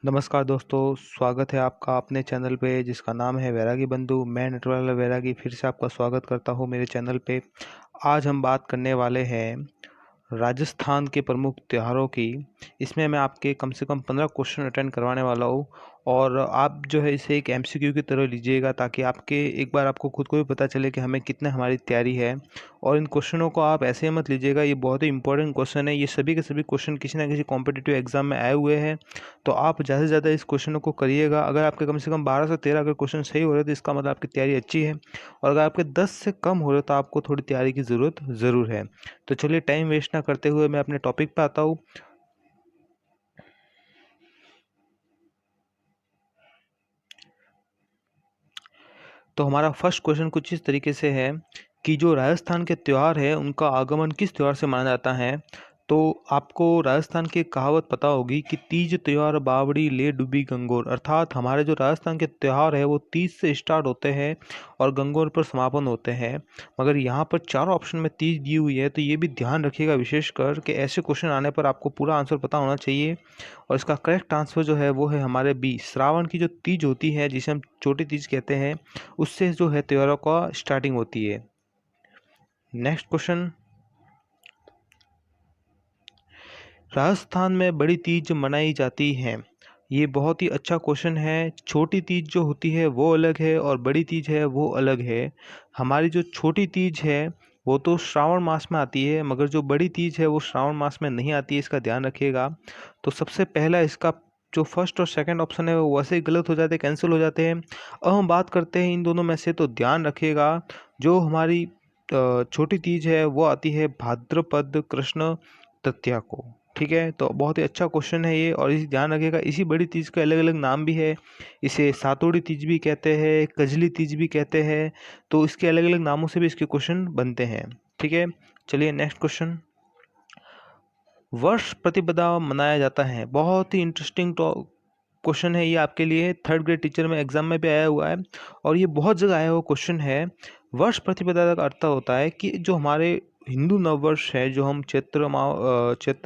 नमस्कार दोस्तों, स्वागत है आपका अपने चैनल पे जिसका नाम है वैरागी बंधु। मैं नटवरलाल वैरागी फिर से आपका स्वागत करता हूँ मेरे चैनल पे। आज हम बात करने वाले हैं राजस्थान के प्रमुख त्योहारों की। इसमें मैं आपके कम से कम 15 क्वेश्चन अटेंड करवाने वाला हूँ और आप जो है इसे एक एमसीक्यू की तरह लीजिएगा ताकि आपके एक बार आपको खुद को भी पता चले कि हमें कितने हमारी तैयारी है। और इन क्वेश्चनों को आप ऐसे मत लीजिएगा, ये बहुत ही इंपॉर्टेंट क्वेश्चन है। ये सभी के सभी क्वेश्चन किसी ना किसी कॉम्पिटिटिव एग्जाम में आए हुए हैं, तो आप ज़्यादा से ज़्यादा इस क्वेश्चनों को करिएगा। अगर आपके कम से कम 12 से 13 अगर क्वेश्चन सही हो रहे हैं तो इसका मतलब आपकी तैयारी अच्छी है, और अगर आपके 10 से कम हो रहे तो आपको थोड़ी तैयारी की ज़रूरत ज़रूर है। तो चलिए टाइम वेस्ट ना करते हुए मैं अपने टॉपिक पे आता हूँ। तो हमारा फर्स्ट क्वेश्चन कुछ इस तरीके से है कि जो राजस्थान के त्यौहार है उनका आगमन किस त्यौहार से माना जाता है। तो आपको राजस्थान की एक कहावत पता होगी कि तीज त्योहार बावड़ी ले डूबी गंगोर, अर्थात हमारे जो राजस्थान के त्यौहार है वो तीज से स्टार्ट होते हैं और गंगोर पर समापन होते हैं। मगर यहाँ पर चारों ऑप्शन में तीज दी हुई है, तो ये भी ध्यान रखिएगा विशेषकर कि ऐसे क्वेश्चन आने पर आपको पूरा आंसर पता होना चाहिए। और इसका करेक्ट आंसर जो है वो है हमारे बी, श्रावण की जो तीज होती है जिसे हम छोटी तीज कहते हैं, उससे जो है त्योहारों का स्टार्टिंग होती है। नेक्स्ट क्वेश्चन, राजस्थान में बड़ी तीज मनाई जाती है। ये बहुत ही अच्छा क्वेश्चन है। छोटी तीज जो होती है वो अलग है और बड़ी तीज है वो अलग है। हमारी जो छोटी तीज है वो तो श्रावण मास में आती है, मगर जो बड़ी तीज है वो श्रावण मास में नहीं आती है, इसका ध्यान रखिएगा। तो सबसे पहला इसका जो फर्स्ट और सेकंड ऑप्शन है वो वैसे ही गलत हो जाते हैं, कैंसिल हो जाते हैं। अब हम बात करते हैं इन दोनों में से, तो ध्यान रखिएगा जो हमारी छोटी तीज है वो आती है भाद्रपद कृष्ण तृतीया को। ठीक है, तो बहुत ही अच्छा क्वेश्चन है ये। और इस ध्यान रखिएगा इसी बड़ी तीज के अलग अलग नाम भी है। इसे सातोड़ी तीज भी कहते हैं, कजली तीज भी कहते हैं। तो इसके अलग अलग नामों से भी इसके क्वेश्चन बनते हैं। ठीक है, चलिए नेक्स्ट क्वेश्चन। वर्ष प्रतिपदा मनाया जाता है, बहुत ही इंटरेस्टिंग क्वेश्चन है ये आपके लिए। थर्ड ग्रेड टीचर में एग्जाम में भी आया हुआ है और ये बहुत जगह आया हुआ क्वेश्चन है। वर्ष प्रतिपदा का अर्थ होता है कि जो हमारे हिंदू नववर्ष है, जो हम चैत्र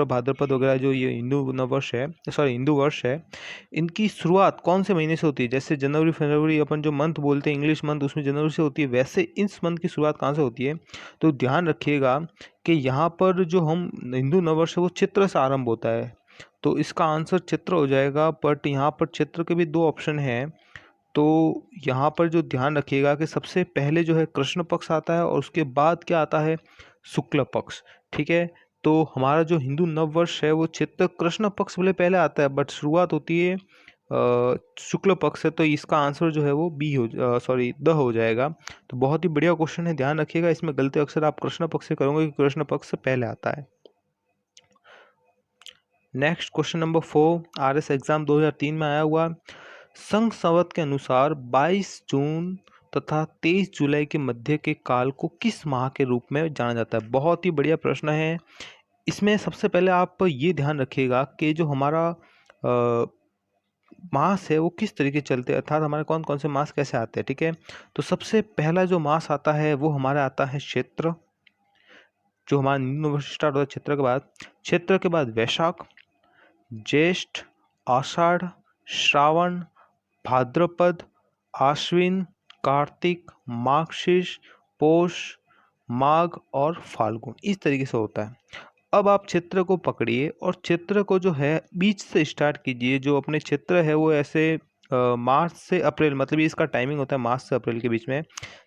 भाद्रपद वगैरह, जो ये हिंदू नववर्ष है, सॉरी हिंदू वर्ष है, इनकी शुरुआत कौन से महीने से होती है। जैसे जनवरी फरवरी अपन जो मंथ बोलते हैं इंग्लिश मंथ, उसमें जनवरी से होती है, वैसे इस मंथ की शुरुआत कहाँ से होती है। तो ध्यान रखिएगा कि यहाँ पर जो हम हिंदू नववर्ष है वो चित्र से आरंभ होता है, तो इसका आंसर चित्र हो जाएगा। बट यहाँ पर चित्र के भी दो ऑप्शन हैं, तो यहाँ पर जो ध्यान रखिएगा कि सबसे पहले जो है कृष्ण पक्ष आता है और उसके बाद क्या आता है, शुक्ल पक्ष। ठीक है, तो हमारा जो हिंदू नव वर्ष है वो चित्र कृष्ण पक्ष भले पहले आता है बट शुरुआत होती है शुक्ल पक्ष से, तो इसका आंसर जो है वो बी हो सॉरी द हो जाएगा। तो बहुत ही बढ़िया क्वेश्चन है, ध्यान रखिएगा इसमें गलती अक्सर आप कृष्ण पक्ष से करोगे क्योंकि कृष्ण पक्ष से पहले आता है। Next question number 4, RS exam 2003 में आया हुआ। संघ संवत के अनुसार 22 जून तथा 23 जुलाई के मध्य के काल को किस माह के रूप में जाना जाता है। बहुत ही बढ़िया प्रश्न है। इसमें सबसे पहले आप ये ध्यान रखिएगा कि जो हमारा मास है वो किस तरीके चलते हैं, अर्थात हमारे कौन कौन से मास कैसे आते हैं। ठीक है, तो सबसे पहला जो मास आता है वो हमारा आता है क्षेत्र, जो हमारा हिंदू नववर्ष स्टार्ट होता है क्षेत्र के बाद। क्षेत्र के बाद वैशाख, ज्येष्ठ, आषाढ़, श्रावण, भाद्रपद, आश्विन, कार्तिक, मार्गशीर्ष, पौष, माघ और फाल्गुन, इस तरीके से होता है। अब आप क्षेत्र को पकड़िए और क्षेत्र को जो है बीच से स्टार्ट कीजिए। जो अपने क्षेत्र है वो ऐसे मार्च से अप्रैल, मतलब ये इसका टाइमिंग होता है मार्च से अप्रैल के बीच में।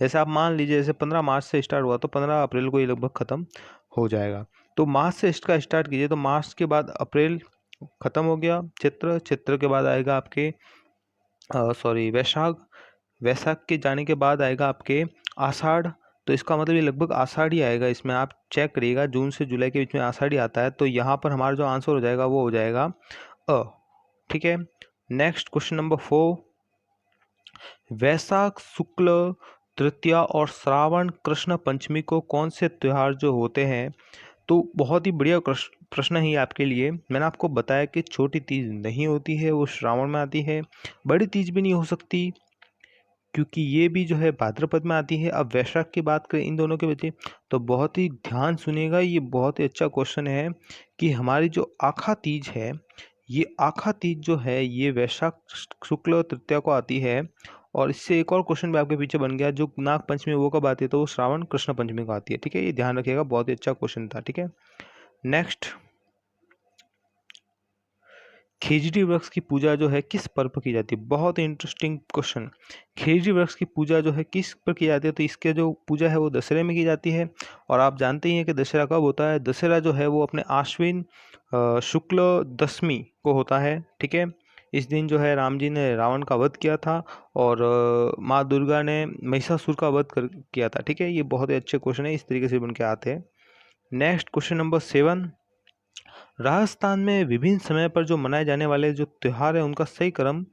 जैसे आप मान लीजिए जैसे 15 मार्च से स्टार्ट हुआ तो 15 अप्रैल को ये लगभग ख़त्म हो जाएगा। तो मार्च से इसका स्टार्ट कीजिए, तो मार्च के बाद अप्रैल ख़त्म हो गया चित्र। चित्र के बाद आएगा आपके सॉरी वैशाख, वैशाख के जाने के बाद आएगा आपके आषाढ़। तो इसका मतलब ये लगभग आषाढ़ ही आएगा, इसमें आप चेक करिएगा जून से जुलाई के बीच में आषाढ़ ही आता है। तो यहाँ पर हमारा जो आंसर हो जाएगा वो हो जाएगा अ। ठीक है, नेक्स्ट क्वेश्चन नंबर 4, वैशाख शुक्ल तृतीया और श्रावण कृष्ण पंचमी को कौन से त्योहार जो होते हैं। तो बहुत ही बढ़िया प्रश्न है ये आपके लिए। मैंने आपको बताया कि छोटी तीज नहीं होती है, वो श्रावण में आती है। बड़ी तीज भी नहीं हो सकती क्योंकि ये भी जो है भाद्रपद में आती है। अब वैशाख की बात करें इन दोनों के बीच, तो बहुत ही ध्यान सुनिएगा, ये बहुत ही अच्छा क्वेश्चन है कि हमारी जो आखा तीज है ये आखा तीज जो है ये वैशाख शुक्ल तृतीया को आती है। और इससे एक और क्वेश्चन भी आपके पीछे बन गया, जो नाग पंचमी वो कब आती है, तो वो श्रावण कृष्ण पंचमी को आती है। ठीक है, ये ध्यान रखिएगा, बहुत ही अच्छा क्वेश्चन था। ठीक है, नेक्स्ट, खेजड़ी वृक्ष की पूजा जो है किस पर्व पर की जाती है? बहुत ही इंटरेस्टिंग क्वेश्चन। खेजड़ी वृक्ष की पूजा जो है किस पर की जाती है? तो इसके जो पूजा है वो दशहरे में की जाती है। और आप जानते ही हैं कि दशहरा कब होता है। दशहरा जो है वो अपने आश्विन शुक्ल दशमी को होता है। ठीक है, इस दिन जो है राम जी ने रावण का वध किया था और माँ दुर्गा ने महिषासुर का वध किया था। ठीक है, ये बहुत ही अच्छे क्वेश्चन है, इस तरीके से बन के आते हैं। नेक्स्ट क्वेश्चन नंबर 7, राजस्थान में विभिन्न समय पर जो मनाए जाने वाले जो त्योहार है उनका सही क्रम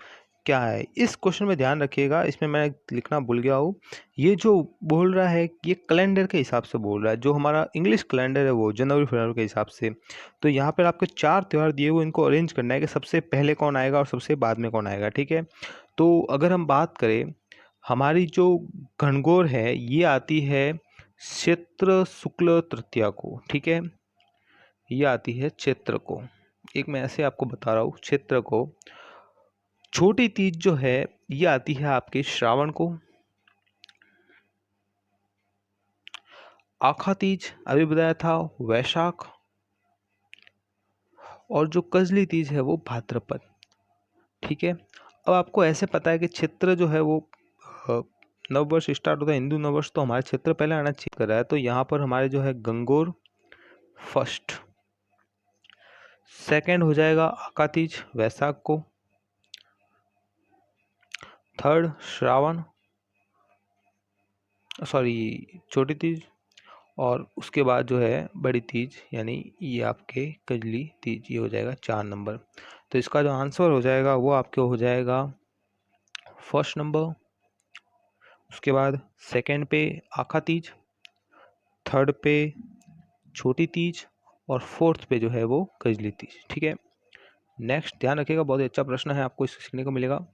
क्या है? इस क्वेश्चन में ध्यान रखिएगा, इसमें मैं लिखना भूल गया हूँ। ये जो बोल रहा है ये कैलेंडर के हिसाब से बोल रहा है, जो हमारा इंग्लिश कैलेंडर है वो जनवरी फरवरी के हिसाब से। तो यहाँ पर आपके 4 त्योहार दिए हुए, इनको अरेंज करना है कि सबसे पहले कौन आएगा और सबसे बाद में कौन आएगा। ठीक है, तो अगर हम बात करें, हमारी जो गणगौर है ये आती है चैत्र शुक्ल तृतीया को। ठीक है, ये आती है चैत्र को। एक मैं ऐसे आपको बता रहा हूँ, चैत्र को। छोटी तीज जो है ये आती है आपके श्रावण को। आखा तीज अभी बताया था वैशाख। और जो कजली तीज है वो भाद्रपद। ठीक है, अब आपको ऐसे पता है कि क्षेत्र जो है वो नववर्ष स्टार्ट होता है, हिंदू नववर्ष, तो हमारे क्षेत्र पहले आना चाहिए कर रहा है। तो यहाँ पर हमारे जो है गंगोर फर्स्ट, सेकंड हो जाएगा आका तीज वैशाख को, थर्ड श्रावण, सॉरी छोटी तीज, और उसके बाद जो है बड़ी तीज यानी ये आपके कजली तीज, ये हो जाएगा 4 नंबर। तो इसका जो आंसर हो जाएगा वो आपके हो जाएगा फर्स्ट नंबर, उसके बाद सेकंड पे आखा तीज, थर्ड पे छोटी तीज, और फोर्थ पे जो है वो कजली तीज। ठीक है, नेक्स्ट ध्यान रखिएगा, बहुत ही अच्छा प्रश्न है, आपको इससे सीखने को मिलेगा।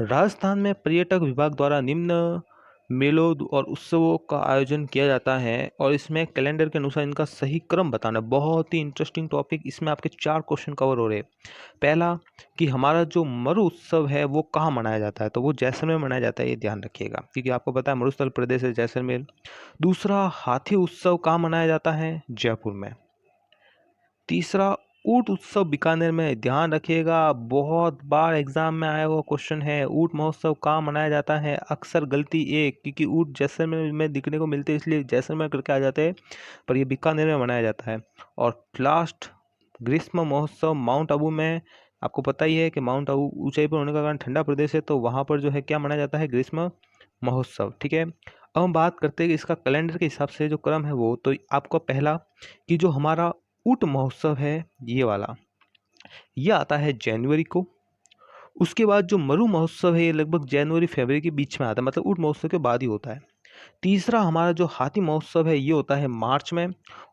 राजस्थान में पर्यटक विभाग द्वारा निम्न मेलों और उत्सवों का आयोजन किया जाता है और इसमें कैलेंडर के अनुसार इनका सही क्रम बताना। बहुत ही इंटरेस्टिंग टॉपिक, इसमें आपके 4 क्वेश्चन कवर हो रहे हैं। पहला कि हमारा जो मरु उत्सव है वो कहाँ मनाया जाता है, तो वो जैसलमेर मनाया जाता है, ये ध्यान रखिएगा क्योंकि आपको पता है मरुस्थल प्रदेश है जैसलमेर। दूसरा, हाथी उत्सव कहाँ मनाया जाता है, जयपुर में। तीसरा, ऊंट उत्सव बीकानेर में, ध्यान रखिएगा, बहुत बार एग्जाम में आया हुआ क्वेश्चन है। ऊंट महोत्सव कहाँ मनाया जाता है, अक्सर गलती एक, क्योंकि ऊंट जैसलमेर में दिखने को मिलते हैं इसलिए जैसलमेर करके आ जाते हैं, पर ये बीकानेर में मनाया जाता है। और लास्ट, ग्रीष्म महोत्सव माउंट आबू में। आपको पता ही है कि माउंट आबू ऊंचाई पर होने का कारण ठंडा प्रदेश है, तो वहाँ पर जो है क्या मनाया जाता है, ग्रीष्म महोत्सव। ठीक है, अब हम बात करते हैं कि इसका कैलेंडर के हिसाब से जो क्रम है वो, तो आपका पहला कि जो हमारा ऊंट महोत्सव है ये वाला, ये आता है जनवरी को। उसके बाद जो मरु महोत्सव है ये लगभग जनवरी फरवरी के बीच में आता है, मतलब ऊंट महोत्सव के बाद ही होता है। तीसरा हमारा जो हाथी महोत्सव है ये होता है मार्च में।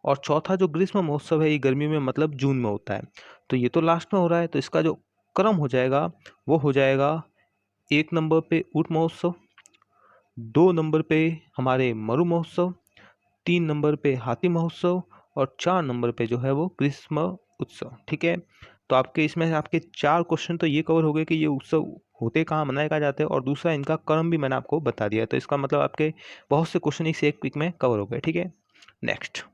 और चौथा जो ग्रीष्म महोत्सव है ये गर्मी में, मतलब जून में होता है। तो ये तो लास्ट में हो रहा है, तो इसका जो क्रम हो जाएगा वो हो जाएगा 1 नंबर पे ऊंट महोत्सव, 2 नंबर पे हमारे मरु महोत्सव, 3 नंबर पे हाथी महोत्सव, और 4 नंबर पे जो है वो ग्रीष्म उत्सव। ठीक है, तो आपके इसमें आपके 4 क्वेश्चन तो ये कवर हो गए कि ये उत्सव होते कहाँ, मनाए कहाँ जाते हैं, और दूसरा इनका क्रम भी मैंने आपको बता दिया। तो इसका मतलब आपके बहुत से क्वेश्चन इस एक वीक में कवर हो गए। ठीक है, नेक्स्ट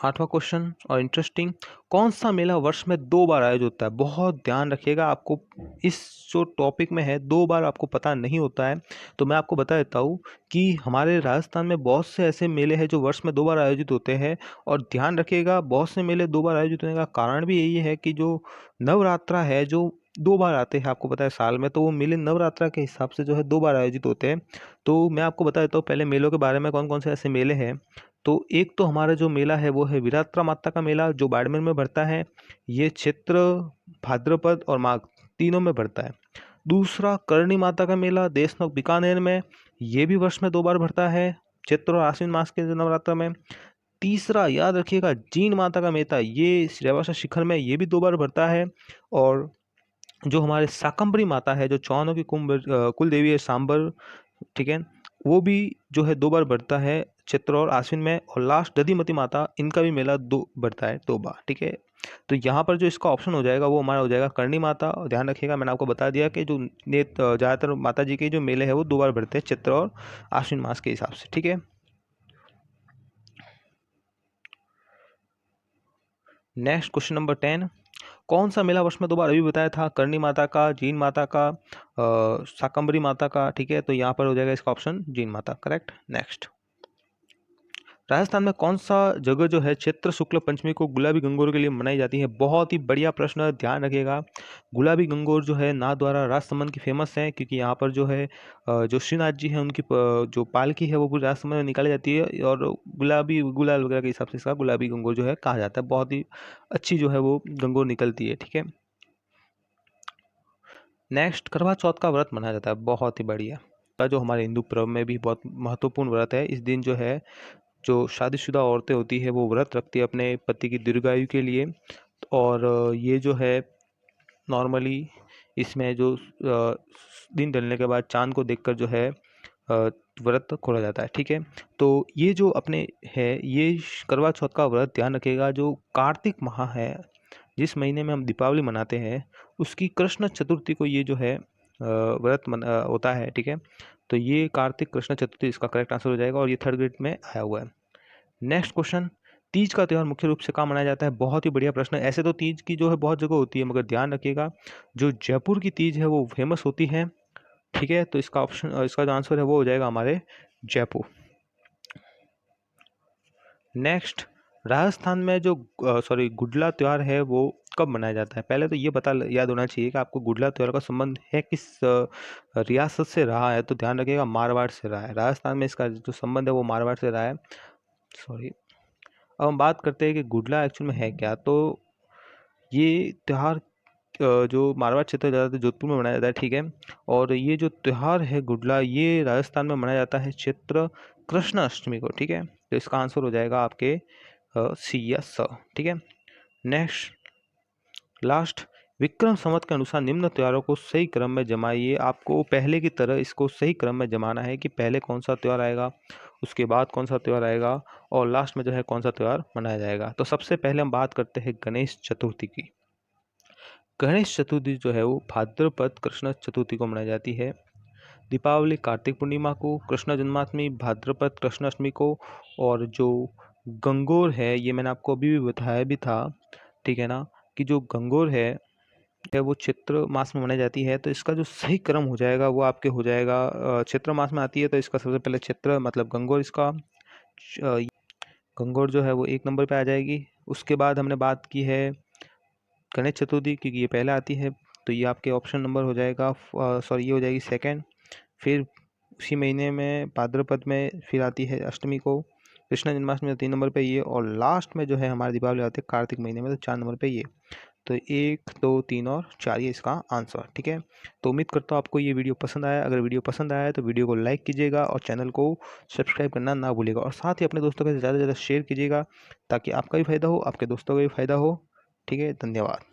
8वां क्वेश्चन और इंटरेस्टिंग, कौन सा मेला वर्ष में 2 बार आयोजित होता है? बहुत ध्यान रखिएगा, आपको इस जो टॉपिक में है 2 बार आपको पता नहीं होता है, तो मैं आपको बता देता हूँ कि हमारे राजस्थान में बहुत से ऐसे मेले हैं जो वर्ष में 2 बार आयोजित होते हैं। और ध्यान रखिएगा, बहुत से मेले 2 बार आयोजित होने का कारण भी यही है कि जो नवरात्रा है जो 2 बार आते हैं, आपको पता है साल में, तो वो मेले नवरात्रा के हिसाब से जो है 2 बार आयोजित होते हैं। तो मैं आपको बता देता हूँ पहले मेलों के बारे में, कौन कौन से ऐसे मेले हैं। तो एक तो हमारा जो मेला है वो है वीरात्रा माता का मेला, जो बाड़मेर में बढ़ता है। ये चैत्र, भाद्रपद और माघ तीनों में बढ़ता है। दूसरा, करणी माता का मेला देशनोक बीकानेर में, ये भी वर्ष में 2 बार बढ़ता है, चैत्र और आश्विन मास के नवरात्र में। तीसरा, याद रखिएगा, जीन माता का मेला, ये श्रेवासा शिखर में, ये भी 2 बार बढ़ता है। और जो हमारे शाकंभरी माता है, जो चौहानों की कुल देवी है, सांबर, ठीक है, वो भी जो है 2 बार बढ़ता है, चैत्र और आश्विन में। और लास्ट दधिमती माता, इनका भी मेला 2 बढ़ता है 2 बार। ठीक है, तो यहाँ पर जो इसका ऑप्शन हो जाएगा वो हमारा हो जाएगा करणी माता। और ध्यान रखिएगा, मैंने आपको बता दिया कि जो ज़्यादातर माता जी के जो मेले हैं वो 2 बार बढ़ते हैं, चैत्र और आश्विन मास के हिसाब से, ठीक है। नेक्स्ट क्वेश्चन नंबर 10, कौन सा मेला वर्ष में 2 बार अभी बताया था? करणी माता का, जीन माता का, शाकंभरी माता का, ठीक है। तो यहाँ पर हो जाएगा इसका ऑप्शन जीन माता, करेक्ट। नेक्स्ट, राजस्थान में कौन सा जगह जो है चैत्र शुक्ल पंचमी को गुलाबी गंगोर के लिए मनाई जाती है? बहुत ही बढ़िया प्रश्न है, ध्यान रखिएगा। गुलाबी गंगोर जो है नाथद्वारा राजसमंद की फेमस है, क्योंकि यहाँ पर जो है जो श्रीनाथ जी है उनकी जो पालकी है वो पूरी राजसमंद में निकाली जाती है, और गुलाबी गुलाल वगैरह के हिसाब से इसका गुलाबी गंगोर जो है कहा जाता है। बहुत ही अच्छी जो है वो गंगोर निकलती है, ठीक है। नेक्स्ट, करवा चौथ का व्रत मनाया जाता है, बहुत ही बढ़िया का जो हमारे हिंदू पर्व में भी बहुत महत्वपूर्ण व्रत है। इस दिन जो है जो शादीशुदा औरतें होती है वो व्रत रखती है अपने पति की दीर्घायु के लिए। और ये जो है नॉर्मली इसमें जो दिन ढलने के बाद चांद को देखकर जो है व्रत खोला जाता है, ठीक है। तो ये जो अपने है ये करवा चौथ का व्रत, ध्यान रखिएगा, जो कार्तिक माह है जिस महीने में हम दीपावली मनाते हैं उसकी कृष्ण चतुर्थी को ये जो है व्रत होता है, ठीक है। तो ये कार्तिक कृष्ण चतुर्थी इसका करेक्ट आंसर हो जाएगा, और ये 3rd ग्रेड में आया हुआ है। नेक्स्ट क्वेश्चन, तीज का त्यौहार मुख्य रूप से कहाँ मनाया जाता है? बहुत ही बढ़िया प्रश्न है। ऐसे तो तीज की जो है बहुत जगह होती है, मगर ध्यान रखिएगा जो जयपुर की तीज है वो फेमस होती है, ठीक है। तो इसका ऑप्शन इसका जो आंसर है वो हो जाएगा हमारे जयपुर। नेक्स्ट, राजस्थान में जो गुडला त्यौहार है वो कब मनाया जाता है? पहले तो ये याद होना चाहिए कि आपको गुडला त्यौहार का संबंध है किस रियासत से रहा है। तो ध्यान रखिएगा मारवाड़ से रहा है। राजस्थान में इसका जो संबंध है वो मारवाड़ से रहा है। सॉरी, अब हम बात करते हैं कि गुडला एक्चुअल में है क्या। तो ये त्यौहार जो मारवाड़ क्षेत्र ज़्यादातर जोधपुर में मनाया जाता है, ठीक है। और ये जो त्यौहार है गुडला, ये राजस्थान में मनाया जाता है चैत्र कृष्ण अष्टमी को, ठीक है। तो इसका आंसर हो जाएगा आपके सी या स, ठीक है। नेक्स्ट, लास्ट, विक्रम संवत के अनुसार निम्न त्योहारों को सही क्रम में जमाइए। आपको पहले की तरह इसको सही क्रम में जमाना है कि पहले कौन सा त्यौहार आएगा, उसके बाद कौन सा त्यौहार आएगा, और लास्ट में जो है कौन सा त्यौहार मनाया जाएगा। तो सबसे पहले हम बात करते हैं गणेश चतुर्थी की। गणेश चतुर्थी जो है वो भाद्रपद कृष्ण चतुर्थी को मनाई जाती है। दीपावली कार्तिक पूर्णिमा को, कृष्ण जन्माष्टमी भाद्रपद कृष्णाष्टमी को, और जो गंगोर है ये मैंने आपको अभी भी बताया भी था, ठीक है ना, कि जो गंगोर है वो चैत्र मास में मनाई जाती है। तो इसका जो सही क्रम हो जाएगा वो आपके हो जाएगा, चैत्र मास में आती है तो इसका सबसे पहले चैत्र मतलब गंगोर, इसका गंगोर जो है वो 1 नंबर पे आ जाएगी। उसके बाद हमने बात की है गणेश चतुर्थी, क्योंकि ये पहले आती है, तो ये आपके ऑप्शन नंबर हो जाएगा, सॉरी ये हो जाएगी सेकंड। फिर उसी महीने में भाद्रपद में फिर आती है अष्टमी को, कृष्ण जन्माष्टमी 3 नंबर पे ये, और लास्ट में जो है हमारी दीपावली आती है कार्तिक महीने में, तो 4 नंबर पे ये। तो 1, 2, 3 और 4 ये इसका आंसर, ठीक है। तो उम्मीद करता हूँ आपको ये वीडियो पसंद आया। अगर वीडियो पसंद आया है तो वीडियो को लाइक कीजिएगा और चैनल को सब्सक्राइब करना ना भूलिएगा, और साथ ही अपने दोस्तों के साथ ज़्यादा से ज़्यादा शेयर कीजिएगा ताकि आपका भी फ़ायदा हो, आपके दोस्तों का भी फ़ायदा हो, ठीक है। धन्यवाद।